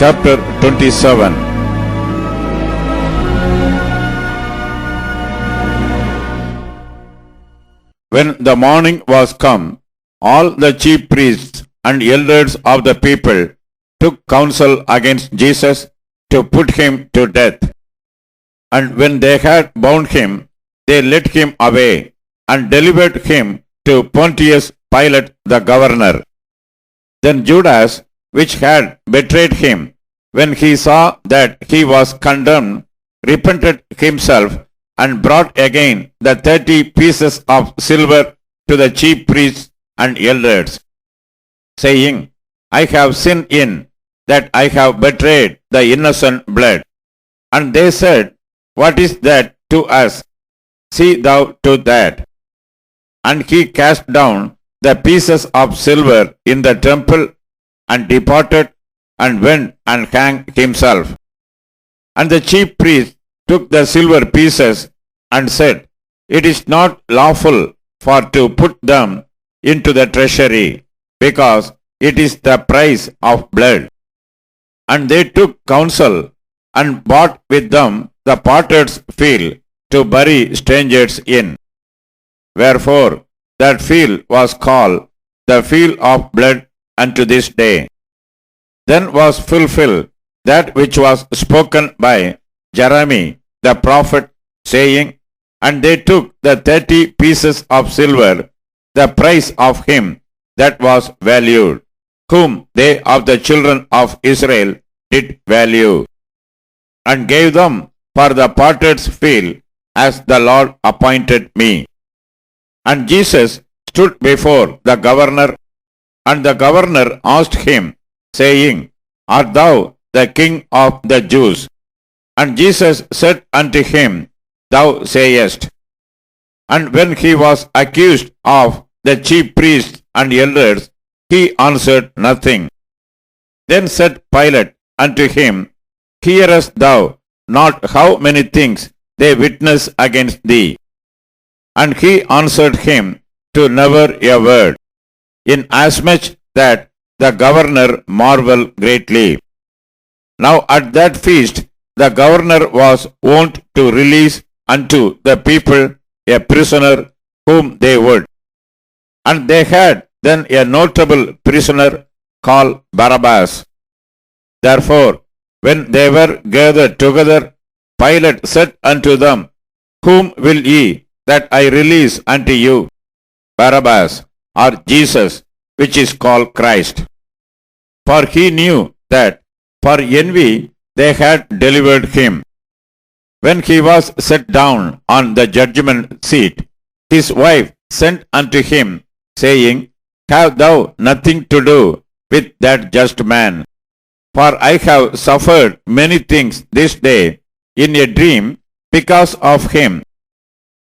chapter 27. When the morning was come, all the chief priests and elders of the people took counsel against Jesus to put him to death. And when they had bound him, they led him away and delivered him to Pontius Pilate the governor. Then Judas, which had betrayed him, when he saw that he was condemned, repented himself and brought again the 30 pieces of silver to the chief priests and elders, saying, I have sinned in that I have betrayed the innocent blood. And they said, What is that to us? See thou to that. And he cast down the pieces of silver in the temple and departed and went and hanged himself. And the chief priest took the silver pieces and said, It is not lawful for to put them into the treasury, because it is the price of blood. And they took counsel and bought with them the potter's field to bury strangers in. Wherefore that field was called the field of blood unto this day. Then was fulfilled that which was spoken by Jeremy the prophet, saying, And they took the 30 pieces of silver, the price of him that was valued, whom they of the children of Israel did value, and gave them for the potter's field, as the Lord appointed me. And Jesus stood before the governor, and the governor asked him, saying, Art thou the king of the Jews? And Jesus said unto him, Thou sayest. And when he was accused of the chief priests and elders, he answered nothing. Then said Pilate unto him, Hearest thou not how many things they witness against thee? And he answered him to never a word, inasmuch that the governor marveled greatly. Now at that feast the governor was wont to release unto the people a prisoner whom they would. And they had then a notable prisoner called Barabbas. Therefore, when they were gathered together, Pilate said unto them, Whom will ye that I release unto you, Barabbas or Jesus, which is called Christ? For he knew that for envy they had delivered him. When he was set down on the judgment seat, his wife sent unto him, saying, Have thou nothing to do with that just man? For I have suffered many things this day in a dream because of him.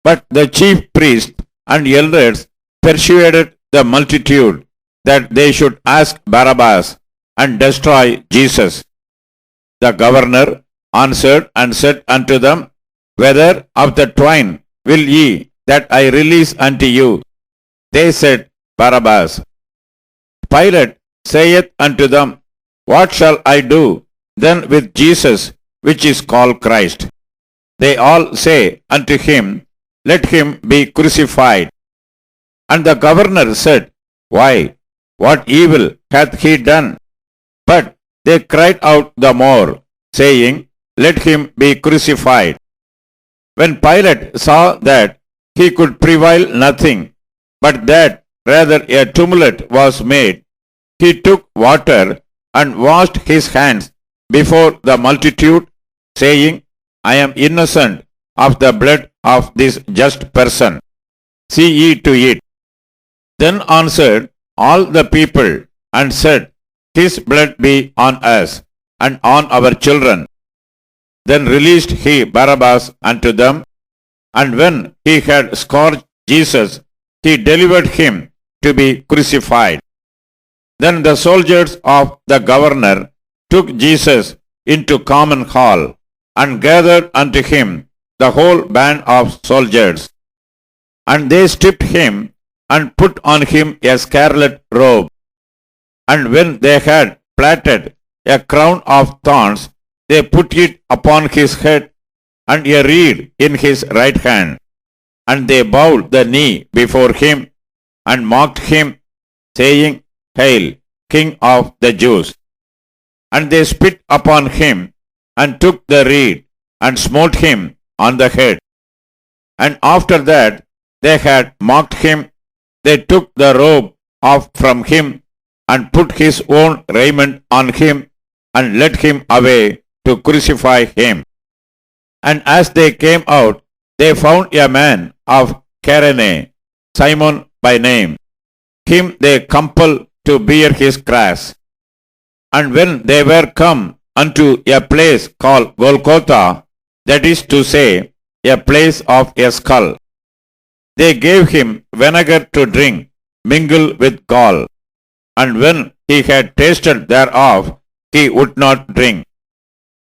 But the chief priests and elders persuaded the multitude that they should ask Barabbas and destroy Jesus. The governor answered and said unto them, Whether of the twain will ye that I release unto you? They said, Barabbas. Pilate saith unto them, What shall I do then with Jesus, which is called Christ? They all say unto him, Let him be crucified. And the governor said, Why? What evil hath he done? But they cried out the more, saying, Let him be crucified. When Pilate saw that he could prevail nothing, but that rather a tumult was made, he took water and washed his hands before the multitude, saying, I am innocent of the blood of this just person. See ye to it. Then answered all the people and said, His blood be on us and on our children. Then released he Barabbas unto them, and when he had scourged Jesus, he delivered him to be crucified. Then the soldiers of the governor took Jesus into common hall, and gathered unto him the whole band of soldiers. And they stripped him, and put on him a scarlet robe. And when they had plaited a crown of thorns, they put it upon his head, and a reed in his right hand. And they bowed the knee before him, and mocked him, saying, Hail, King of the Jews! And they spit upon him, and took the reed, and smote him on the head. And after that they had mocked him, they took the robe off from him, and put his own raiment on him, and led him away to crucify him. And as they came out, they found a man of Cyrene, Simon by name. Him they compelled to bear his cross. And when they were come unto a place called Golgotha, that is to say, a place of a skull, they gave him vinegar to drink, mingled with gall. And when he had tasted thereof, he would not drink.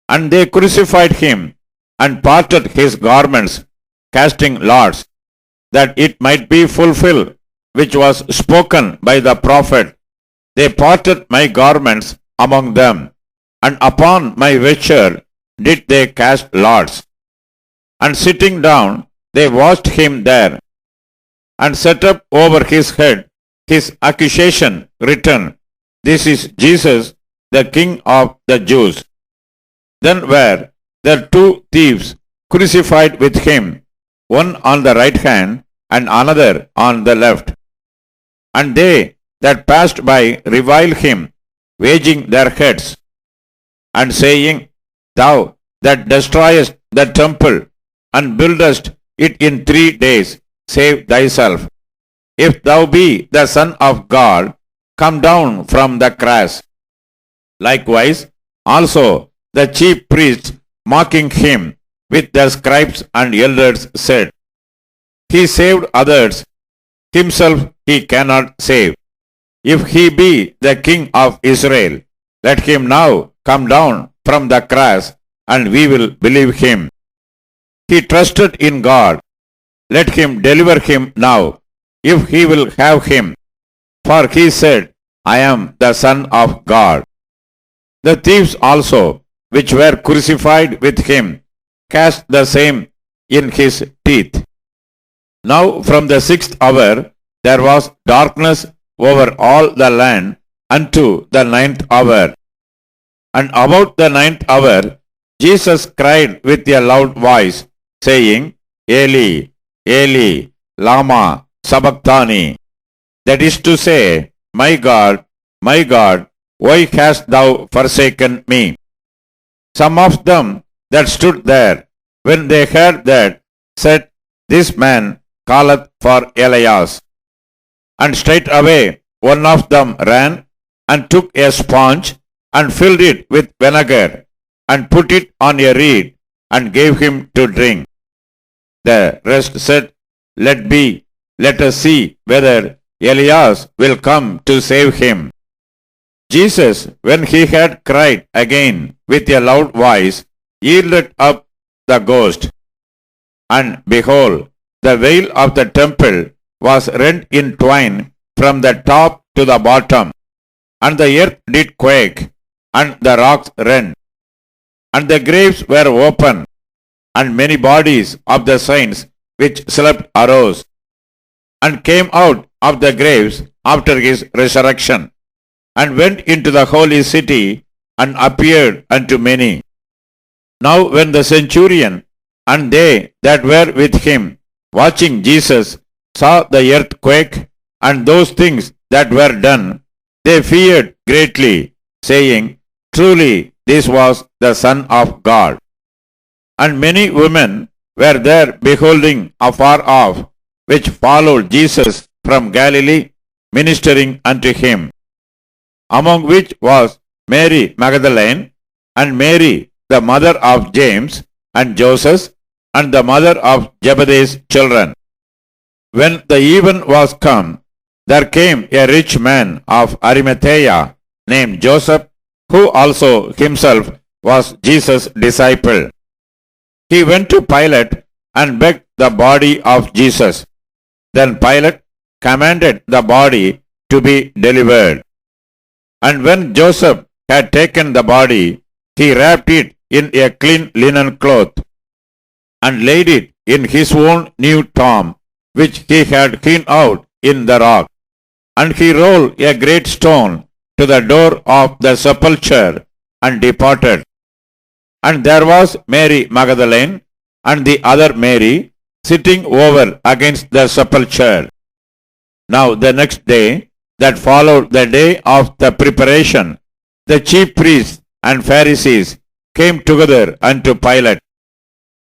And they crucified him, and parted his garments, casting lots, that it might be fulfilled, which was spoken by the prophet, They parted my garments among them, and upon my vesture did they cast lots. And sitting down, they washed him there, and set up over his head his accusation written, This is Jesus, the King of the Jews. Then were there two thieves crucified with him, one on the right hand and another on the left. And they that passed by reviled him, wagging their heads, and saying, Thou that destroyest the temple, and buildest it in 3 days, save thyself. If thou be the Son of God, come down from the cross. Likewise also the chief priests, mocking him with the scribes and elders, said, He saved others, himself he cannot save. If he be the King of Israel, let him now come down from the cross, and we will believe him. He trusted in God. Let him deliver him now, if he will have him. For he said, I am the Son of God. The thieves also, which were crucified with him, cast the same in his teeth. Now from the 6th hour there was darkness over all the land unto the 9th hour. And about the 9th hour Jesus cried with a loud voice, saying, Eli, Eli, lama sabachthani. That is to say, my God, why hast thou forsaken me? Some of them that stood there, when they heard that, said, This man calleth for Elias. And straightway one of them ran, and took a sponge, and filled it with vinegar, and put it on a reed, and gave him to drink. The rest said, Let be, let us see whether Elias will come to save him. Jesus, when he had cried again with a loud voice, yielded up the ghost. And behold, the veil of the temple was rent in twain from the top to the bottom, and the earth did quake, and the rocks rent, and the graves were open, and many bodies of the saints which slept arose, and came out of the graves after his resurrection, and went into the holy city, and appeared unto many. Now when the centurion and they that were with him, watching Jesus, saw the earth quake, and those things that were done, they feared greatly, saying, Truly this was the Son of God. And many women were there beholding afar off, which followed Jesus from Galilee, ministering unto him, among which was Mary Magdalene, and Mary the mother of James and Joseph, and the mother of Zebedee's children. When the even was come, there came a rich man of Arimathea, named Joseph, who also himself was Jesus' disciple. He went to Pilate and begged the body of Jesus. Then Pilate commanded the body to be delivered. And when Joseph had taken the body, he wrapped it in a clean linen cloth and laid it in his own new tomb, which he had hewn out in the rock. And he rolled a great stone to the door of the sepulchre and departed. And there was Mary Magdalene and the other Mary sitting over against the sepulchre. Now the next day, that followed the day of the preparation, the chief priests and Pharisees came together unto Pilate,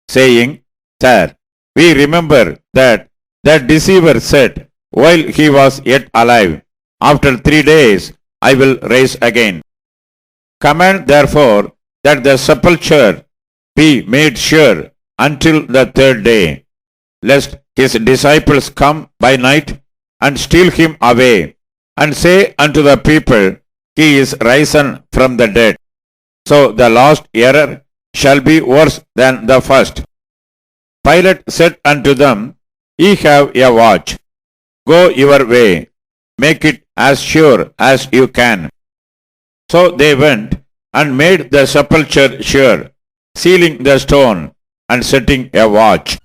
saying, Sir, we remember that deceiver said, while he was yet alive, After 3 days I will rise again. Command therefore that the sepulchre be made sure until the 3rd day, lest his disciples come by night and steal him away, and say unto the people, He is risen from the dead. So the last error shall be worse than the first. Pilate said unto them, Ye have a watch. Go your way, make it as sure as you can. So they went and made the sepulchre sure, sealing the stone and setting a watch.